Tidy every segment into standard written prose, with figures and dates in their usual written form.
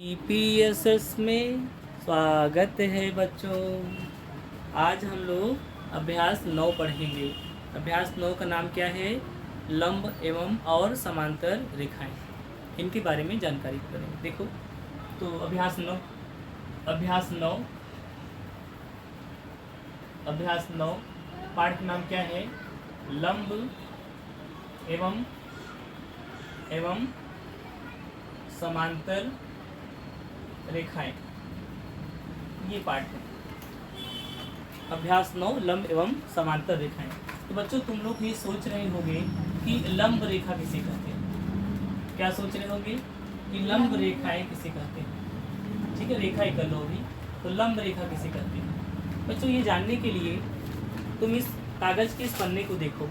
EPSS में स्वागत है बच्चों। आज हम लोग अभ्यास 9 पढ़ेंगे। अभ्यास 9 का नाम क्या है? लंब एवं और समांतर रेखाएं। इनके बारे में जानकारी करेंगे। देखो तो अभ्यास 9 पाठ का नाम क्या है? लंब एवं समांतर रेखाएं। ये पाठ है अभ्यास 9 लंब एवं समांतर रेखाएं। तो बच्चों तुम लोग ये सोच रहे होंगे कि लंब रेखा किसे कहते हैं? क्या सोच रहे होंगे कि लंब रेखाएं किसे कहते हैं? ठीक है, रेखा ही कर लो अभी। तो लंब रेखा किसे कहते हैं बच्चों? ये जानने के लिए तुम इस कागज के इस पन्ने को देखो।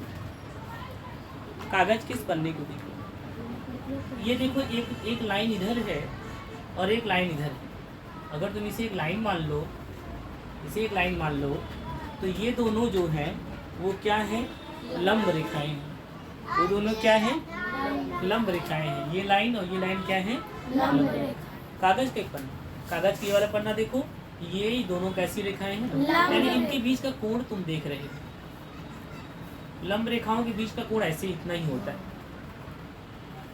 कागज के इस पन्ने को देखो। ये देखो, एक लाइन इधर है और एक लाइन इधर है। अगर तुम इसे एक लाइन मान लो तो ये दोनों जो हैं वो क्या है? लंब रेखाएं हैं। वो दोनों क्या है? लंब रेखाएं हैं। ये लाइन और ये लाइन क्या है? लंब रेखा। कागज का एक पन्ना, कागज के वाला पन्ना देखो, ये दोनों कैसी रेखाएं हैं? यानी इनके बीच का कोण तुम देख रहे हो। लंब रेखाओं के बीच का कोण ऐसे इतना ही होता है।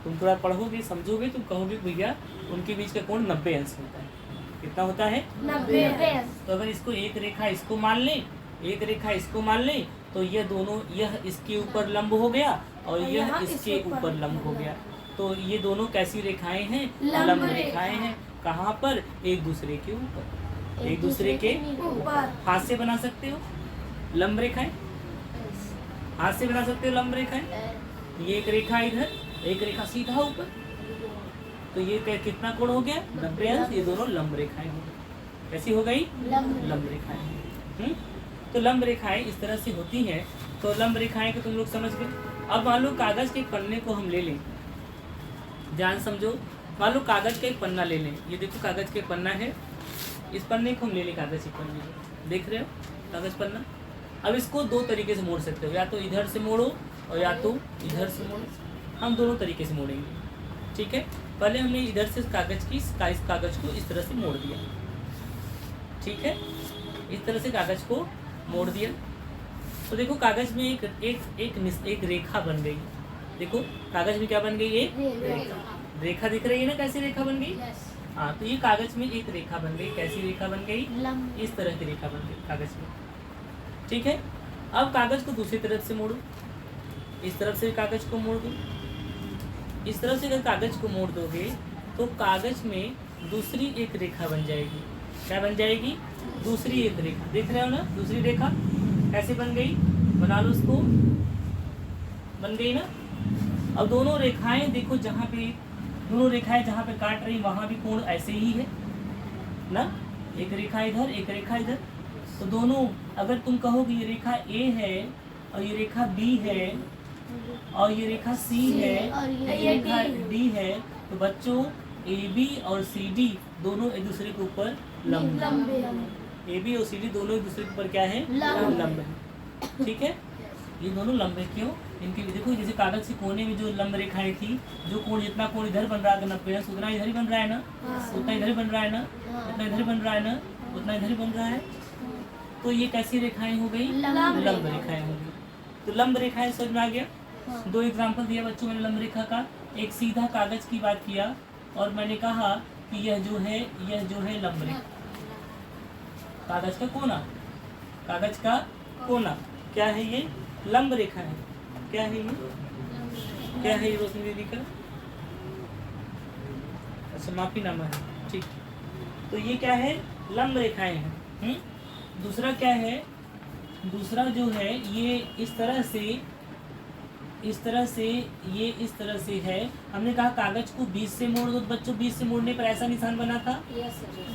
तुम थोड़ा पढ़ोगे समझोगे, तुम कहोगे भैया उनके बीच का कोण 90 अंश होता है। कितना होता है? 90 अंश। तो अगर इसको एक रेखा इसको मान लें, एक रेखा इसको मान लें, तो यह दोनों, यह इसके ऊपर लंब हो गया और यह इसके ऊपर लंब हो गया। तो ये दोनों कैसी रेखाएं हैं? लंब रेखाएं हैं। कहाँ पर? एक दूसरे के ऊपर, एक दूसरे के ऊपर। हाथ से बना सकते हो लंब रेखाएं, हाथ से बना सकते हो लंब रेखाएं। ये एक रेखा इधर, एक रेखा सीधा ऊपर, तो ये कितना कोण हो गया? 90 अंश। ये दोनों लंब रेखाएं हो गई। कैसी हो गई? लंब रेखाएं। तो लंब रेखाएं इस तरह से होती हैं। तो लंब रेखाएं को तुम लोग समझ गए। अब मान लो कागज के पन्ने को हम ले लें, ध्यान समझो। मान लो कागज का एक पन्ना ले लें। ये देखो कागज के पन्ना है, इस पन्ने को हम ले लें, कागज के पन्ने को देख रहे हो, कागज पन्ना। अब इसको दो तरीके से मोड़ सकते हो, या तो इधर से मोड़ो और या तो इधर से मोड़ो। हम दोनों तरीके से मोड़ेंगे, ठीक है। पहले हमने इधर से इस कागज को इस तरह से मोड़ दिया, ठीक है। इस तरह से कागज को मोड़ दिया तो देखो कागज में एक रेखा बन गई। देखो कागज में क्या बन गई? एक रेखा दिख रही है ना, कैसी रेखा बन गई? हाँ, तो ये कागज में एक रेखा बन गई। कैसी रेखा बन गई? इस तरह की रेखा बन गई कागज में, ठीक है। अब कागज को दूसरी तरफ से मोड़ो, इस तरफ से कागज को मोड़ दो। इस तरह से अगर कागज को मोड़ दोगे तो कागज में दूसरी एक रेखा बन जाएगी। क्या बन जाएगी? दूसरी एक रेखा। देख रहे हो ना, दूसरी रेखा कैसे बन गई? बना लो उसको, बन गई ना। अब दोनों रेखाएं देखो, जहाँ पे काट रही वहां भी कोण ऐसे ही है ना। एक रेखा इधर, एक रेखा इधर। तो दोनों, अगर तुम कहोगे ये रेखा ए है और ये रेखा बी है और ये रेखा सी है और ये रेखा डी है, तो बच्चों ए बी और सी डी दोनों एक दूसरे के ऊपर लंब है। ए बी और सी डी दोनों एक दूसरे के ऊपर क्या है? लंब है, ठीक है। ये दोनों लंब है। क्यों? इनके देखो, जैसे कागज के कोने में जो लंब रेखाएं थी, जो कोण, जितना कोण इधर बन रहा है 90 अंश, उतना इधर ही बन रहा है ना, उतना इधर बन रहा है ना, उतना इधर बन रहा है ना, उतना इधर बन रहा है। तो ये कैसी रेखाएं हो गई? लंब रेखाएं हो गई। तो लंब रेखाएं समझ में आ गया। दो एग्जाम्पल दिया बच्चों मैंने लंब रेखा का। एक सीधा कागज की बात किया और मैंने कहा कि यह जो है लंब रेखा, कागज का कोना, कागज का कोना क्या है? ये लंब रेखा है। क्या है ये? क्या है ये रोशनी दीदी का? अच्छा, माफी नामा है, ठीक। तो ये क्या है? लंब रेखाएं हैं। दूसरा क्या है? दूसरा जो है ये इस तरह ये इस तरह से है। हमने कहा कागज को बीच से मोड़ दो, बच्चों बीच से मोड़ने पर ऐसा निशान बना था।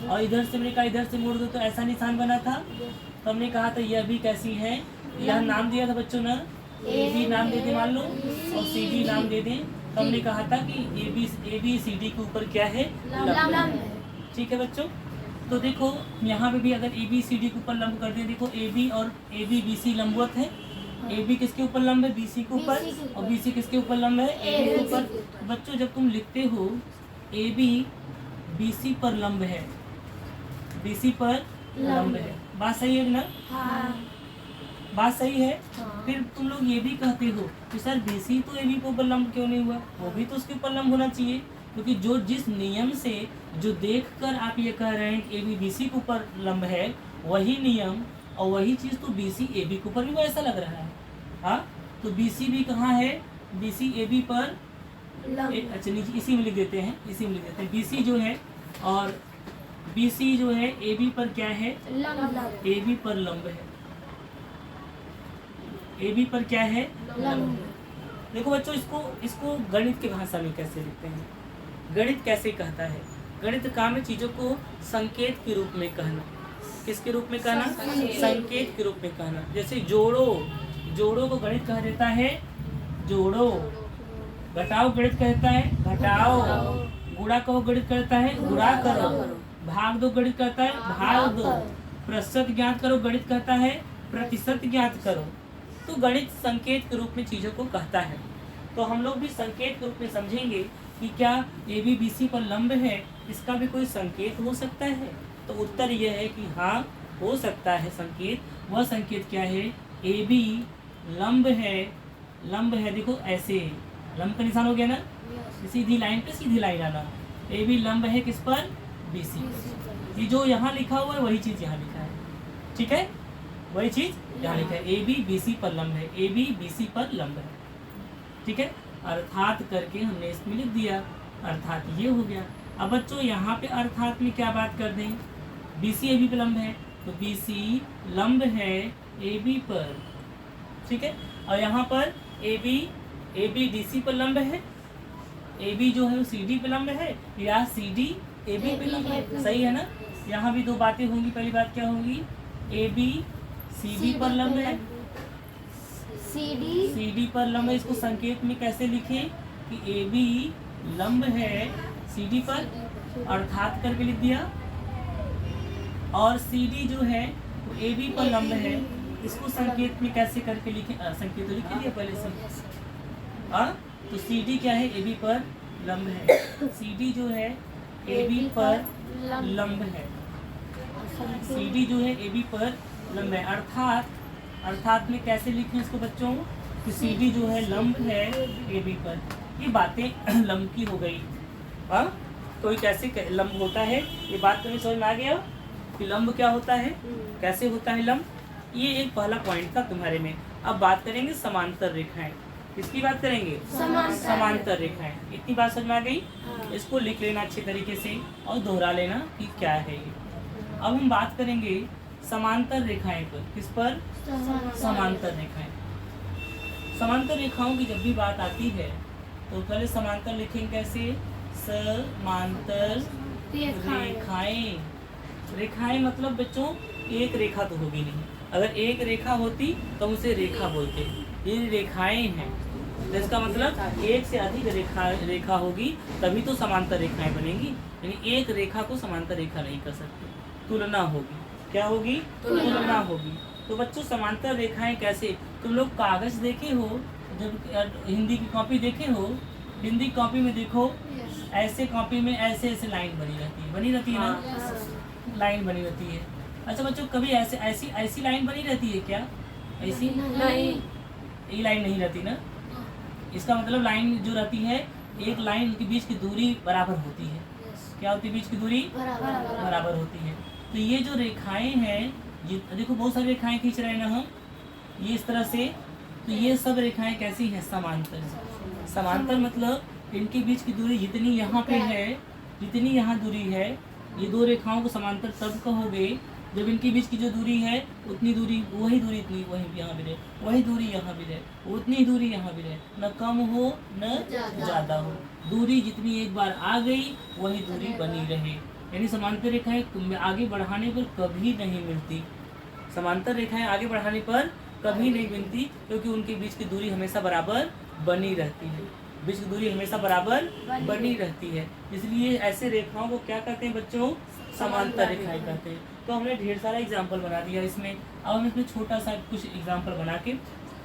और इधर से हमने कहा इधर से मोड़ दो तो ऐसा निशान बना था। तो हमने कहा था यह भी कैसी है? यह नाम दिया था बच्चों ना, ए बी नाम दे दें मान लो और सी डी नाम दे दें। तो हमने कहा था कि ए बी सी डी के ऊपर क्या है? लंब है, ठीक है बच्चों। तो देखो यहाँ पे भी अगर ए बी सी डी के ऊपर लंब कर दें, देखो ए बी और ए बी बी सी लंबवत है। ए बी किसके ऊपर लंब है? बी सी के ऊपर। और बी सी किसके ऊपर लंब है? ए बी के ऊपर। बच्चों जब तुम लिखते हो ए बी BC पर लंब है, BC पर लंब है। बात सही है ना? हाँ। बात सही है। हाँ। फिर तुम लोग ये भी कहते हो कि सर BC तो AB के ऊपर लंब क्यों नहीं हुआ? वो भी तो उसके ऊपर लंब होना चाहिए, क्योंकि जो जिस नियम से जो देखकर आप ये कह रहे हैं कि AB BC के ऊपर लंब है, वही नियम और वही चीज़ तो BC AB के ऊपर भी वैसा लग रहा है। हाँ, तो BC भी कहाँ है? BC AB पर अच्छा नीचे इसी में लिख देते हैं, इसी में लिख देते हैं। BC जो है और BC जो है AB पर क्या है? AB पर लंब है। AB पर क्या है? लंब। देखो बच्चों, इसको गणित की भाषा में कैसे लिखते हैं? गणित कैसे कहता है? गणित काम है चीजों को संकेत के रूप में कहना। किसके रूप में कहना? संकेत के रूप में कहना। जैसे जोड़ो, जोड़ो को गणित कह देता है जोड़ो। घटाओ गणित कहता है घटाओ। गुणा को गणित कहता है गुणा करो। भाग दो गणित कहता है भाग दो। प्रतिशत ज्ञात करो गणित कहता है प्रतिशत ज्ञात करो। तो गणित संकेत के रूप में चीजों को कहता है। तो हम लोग भी संकेत के रूप में समझेंगे कि क्या AB BC पर लंब है, इसका भी कोई संकेत हो सकता है? तो उत्तर यह है कि हाँ, हो सकता है संकेत। वह संकेत क्या है? AB लंब है, लंब है। देखो ऐसे लंब का निशान हो गया ना, सीधी लाइन पे सीधी लाइन आना। AB लंब है किस पर? BC। ये जो यहाँ लिखा हुआ है वही चीज यहाँ लिखा है, ठीक है? वही चीज यहाँ लिखा है। AB BC पर लंब है, AB BC पर लंब है, ठीक है? अर्थात करके हमने इसमें लिख दिया, अर्थात ये हो गया। अब बच्चों यहाँ पे अर्थात में क्या बात कर दें? BC AB पर लंब है, तो BC लंब है AB पर, ठीक है? और यहाँ पर AB DC पर लंब है, AB जो है वो CD पर लंब है, या CD AB पर लंब है। सही है ना? यहाँ भी दो बातें होंगी। पहली बात क्या होगी? AB CD पर लंब है, CD पर लंब है। इसको संकेत में कैसे लिखें कि AB लंब है CD पर, अर्थात करके लिख दिया। और CD जो है वो AB पर लंब है, इसको संकेत में कैसे करके लिखें? संकेत तो लिख दिया पहले से। तो CD क्या है? AB पर लंब है। CD जो है AB पर लंब है, CD जो है AB पर लंब है। अर्थात में कैसे लिखें इसको बच्चों? कि CD जो है लंब है AB पर। ये बातें लंब की हो गई। तो कैसे लंब होता है, ये बात तुम्हें समझ में आ गया कि लंब क्या होता है, कैसे होता है लंब? ये एक पहला पॉइंट था तुम्हारे में। अब बात करेंगे समांतर रेखाएं। किसकी बात करेंगे? समांतर रेखाएं। इतनी बात समझ में आ गई? इसको लिख लेना अच्छे तरीके से और दोहरा लेना कि क्या है ये। अब हम बात करेंगे समांतर रेखाएं पर। किस पर? समांतर रेखाएं। समांतर रेखाओं की जब भी बात आती है तो पहले समांतर लिखेंगे कैसे? समांतर रेखाएं। रेखाएं मतलब बच्चों एक रेखा तो होगी नहीं। अगर एक रेखा होती तो उसे रेखा बोलते। ये रेखाएं हैं, जिसका मतलब एक से अधिक रेखा होगी तभी तो समांतर रेखाएं बनेंगी। यानी एक रेखा को समांतर रेखा नहीं कर सकते, तुलना होगी। क्या होगी? तुलना होगी। तो बच्चों समांतर रेखाएं कैसे? तुम लोग कागज देखे हो, जब हिंदी की कॉपी देखे हो, हिंदी कॉपी में देखो ऐसे कॉपी में ऐसे ऐसे लाइन बनी रहती है ना? लाइन बनी रहती है। अच्छा बच्चों, कभी ऐसी लाइन बनी रहती है क्या? ऐसी नहीं, ये लाइन नहीं रहती ना। इसका मतलब लाइन जो रहती है, एक लाइन के बीच की दूरी बराबर होती है। क्या होती है? बीच की दूरी बराबर होती है। तो ये जो रेखाएं हैं, देखो बहुत सारी रेखाएं खींच रहे हैं ना हम, ये इस तरह से। तो ये सब रेखाएं कैसी हैं? समांतर। समांतर मतलब इनके बीच की दूरी जितनी यहाँ पे है, जितनी यहाँ दूरी है, ये दो रेखाओं को समांतर तब कहोगे जब इनके बीच की जो दूरी है उतनी दूरी, वही दूरी इतनी वही यहाँ भी रहे, वही दूरी यहाँ भी रहे, उतनी दूरी यहाँ भी रहे, न कम हो न ज़्यादा हो। दूरी जितनी एक बार आ गई वही दूरी बनी रहे। यानी समांतर रेखाएं आगे बढ़ाने पर कभी नहीं मिलती। समांतर रेखाएं आगे बढ़ाने पर कभी नहीं मिलती, क्योंकि उनके बीच की दूरी हमेशा बराबर बनी रहती है। बीच की दूरी हमेशा बराबर बनी रहती है। इसलिए ऐसे रेखाओं को क्या कहते हैं बच्चों? समांतर रेखाएं कहते हैं। तो हमने ढेर सारा एग्जाम्पल बना दिया इसमें। अब हम इसमें छोटा सा कुछ एग्जाम्पल बना के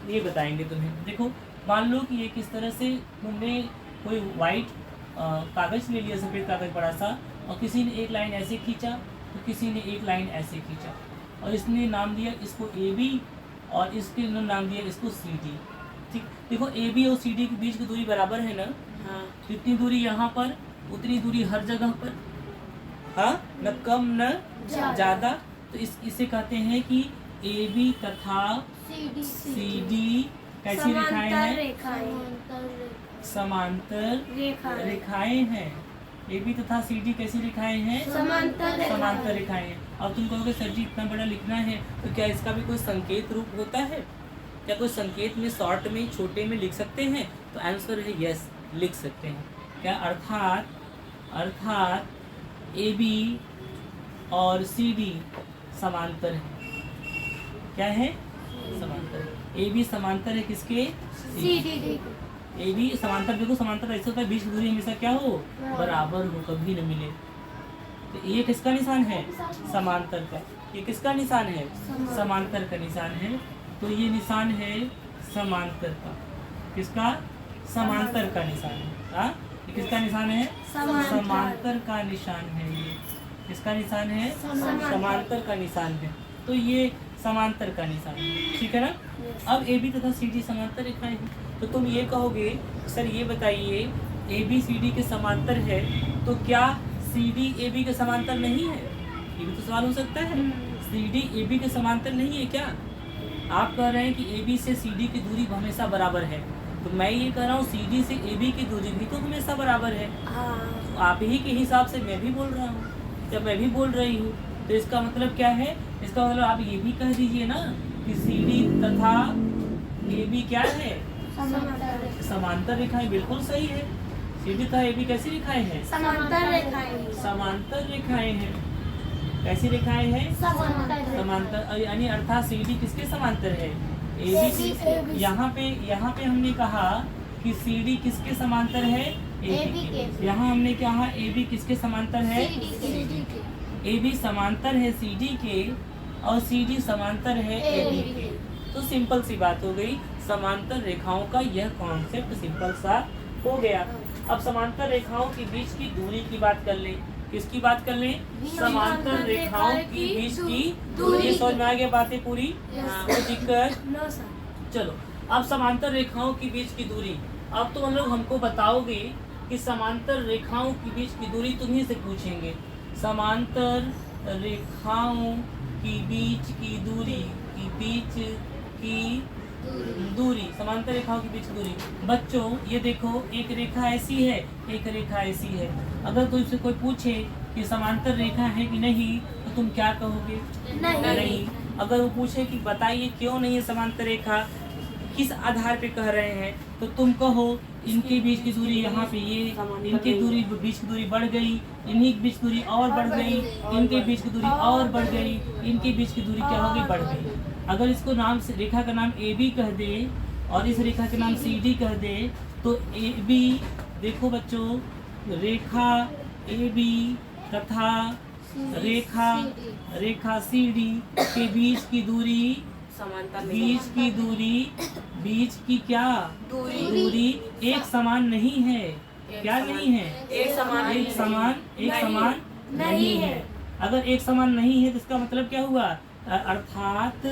ये बताएंगे तुम्हें। देखो मान लो कि ये किस तरह से तुमने कोई वाइट कागज़ ले लिया, सफ़ेद कागज़ बड़ा सा, और किसी ने एक लाइन ऐसे खींचा तो किसी ने एक लाइन ऐसे खींचा, और इसने नाम दिया इसको ए बी और इसके नाम दिया इसको सी डी। ठीक, देखो ए बी और सी डी के बीच की दूरी बराबर है ना। हाँ। जितनी दूरी यहाँ पर उतनी दूरी हर जगह पर, हाँ, न कम न ज़्यादा। तो इसे कहते हैं कि ए बी तथा सी डी कैसी रेखाएं हैं? समांतर रेखाएं हैं। ए बी तथा सी डी कैसी रेखाएं हैं? समांतर रेखाएं हैं। अब तुम कहोगे सर जी इतना बड़ा लिखना है तो क्या इसका भी कोई संकेत रूप होता है? क्या कोई संकेत में शॉर्ट में छोटे में लिख सकते हैं? तो आंसर है यस, लिख सकते हैं। क्या? अर्थात ए बी और सी डी समांतर है। क्या है? समांतर। ए बी समांतर है किसके? C D. ए बी समांतर, देखो समांतर ऐसा होता है बीच की दूरी हमेशा क्या हो? बराबर हो, कभी न मिले। तो ये किसका निशान है? समांतर का। ये किसका निशान है? समांतर का निशान है। तो ये निशान है समांतर का। किसका? समांतर का निशान है। हाँ, ये किसका निशान है? समांतर का निशान है। ये किसका निशान है? समांतर का निशान है। तो ये समांतर का निशान है, ठीक है ना। अब ए बी तथा सी डी समांतर रेखाएं हैं। तो तुम ये कहोगे सर ये बताइए ए बी सी डी के समांतर है तो क्या सी डी ए बी के समांतर नहीं है? ये भी तो सवाल हो सकता है। सी डी ए बी के समांतर नहीं है क्या? आप कह रहे हैं कि ए बी से सी डी की दूरी हमेशा बराबर है, तो मैं ये कह रहा हूँ सी डी से ए बी की दूरी भी तो हमेशा बराबर है। तो आप ही के हिसाब से मैं भी बोल रहा हूँ, जब मैं भी बोल रही हूँ तो इसका मतलब क्या है? इसका मतलब आप ये भी कह दीजिए ना कि सी डी तथा ए बी क्या है? समांतर रेखाएं। बिल्कुल सही है। सी डी तथा ए बी कैसी रेखाएं हैं? समांतर रेखाएं हैं। कैसी रेखाएं हैं? समांतर। यानी अर्थात सी डी किसके समांतर है? A B. यहाँ पे हमने कहा कि सी डी किसके समांतर है? ए बी के। यहाँ हमने कहा ए बी किसके समांतर है? ए बी समांतर है सी डी के और सी डी समांतर है ए बी के। तो सिंपल सी बात हो गई। समांतर रेखाओं का यह कॉन्सेप्ट सिंपल सा हो गया। अब समांतर रेखाओं के बीच की दूरी की बात कर लें। किसकी बात कर लें? समांतर रेखाओं की बीच की दूरी। समझ में आ गया बातें पूरी? कोई दिक्कत? चलो, अब समांतर रेखाओं की बीच की दूरी। अब तो लोग हमको बताओगे कि समांतर रेखाओं की बीच की दूरी तुम्ही से पूछेंगे। समांतर रेखाओं की बीच की दूरी समांतर रेखाओं के बीच की दूरी। बच्चों ये देखो, एक रेखा ऐसी है, एक रेखा ऐसी है। अगर तुमसे कोई पूछे कि समांतर रेखा है कि नहीं तो तुम क्या कहोगे? नहीं। अगर वो पूछे कि बताइए क्यों नहीं है समांतर रेखा, किस आधार पे कह रहे हैं, तो तुम कहो इनके बीच की दूरी यहाँ पे ये, इनके दूरी बीच की दूरी बढ़ गई, इन्हीं के बीच की दूरी और बढ़ गई, इनके बीच की दूरी और बढ़ गई, इनके बीच की दूरी क्या हो गई? बढ़ गई। अगर इसको नाम से रेखा का नाम ए बी कह दे और इस रेखा के नाम सी डी कह दे तो ए बी, देखो बच्चों, रेखा ए बी तथा रेखा सी डी के बीच की दूरी, बीच की क्या दूरी एक समान नहीं है। क्या नहीं है? एक समान नहीं है। अगर एक समान नहीं है तो इसका मतलब क्या हुआ? अर्थात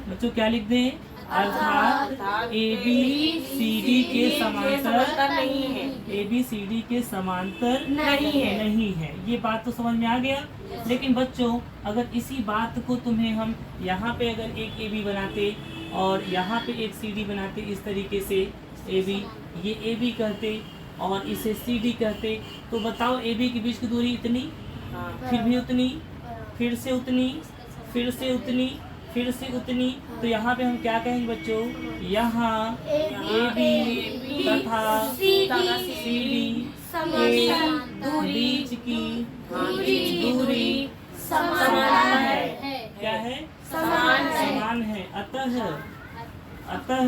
बच्चों क्या लिख दें? अर्थात ए बी सी डी के समांतर नहीं है। ए बी सी डी के समांतर नहीं है। ये बात तो समझ में आ गया। लेकिन बच्चों अगर इसी बात को तुम्हें हम यहाँ पे अगर एक ए बी बनाते और यहाँ पे एक सी डी बनाते, इस तरीके से ए बी, ये ए बी कहते और इसे सी डी कहते, तो बताओ ए बी के बीच की दूरी इतनी, फिर भी उतनी, फिर से उतनी, फिर से उतनी, फिर से उतनी। तो यहाँ पे हम क्या कहेंगे बच्चों? यहाँ ए बी तथा सी डी के बीच की दूरी समान है। क्या है? समान है। अतः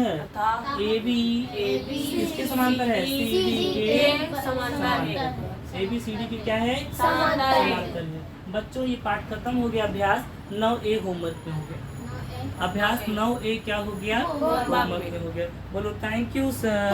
ए बी किसके समांतर है? सी डी के समांतर है। ए बी सी डी की क्या है? समांतर है। बच्चों ये पाठ खत्म हो गया। अभ्यास 9A होमवर्क में हो गया। अभ्यास 9A क्या हो गया? होमवर्क में हो गया। बोलो थैंक यू सर।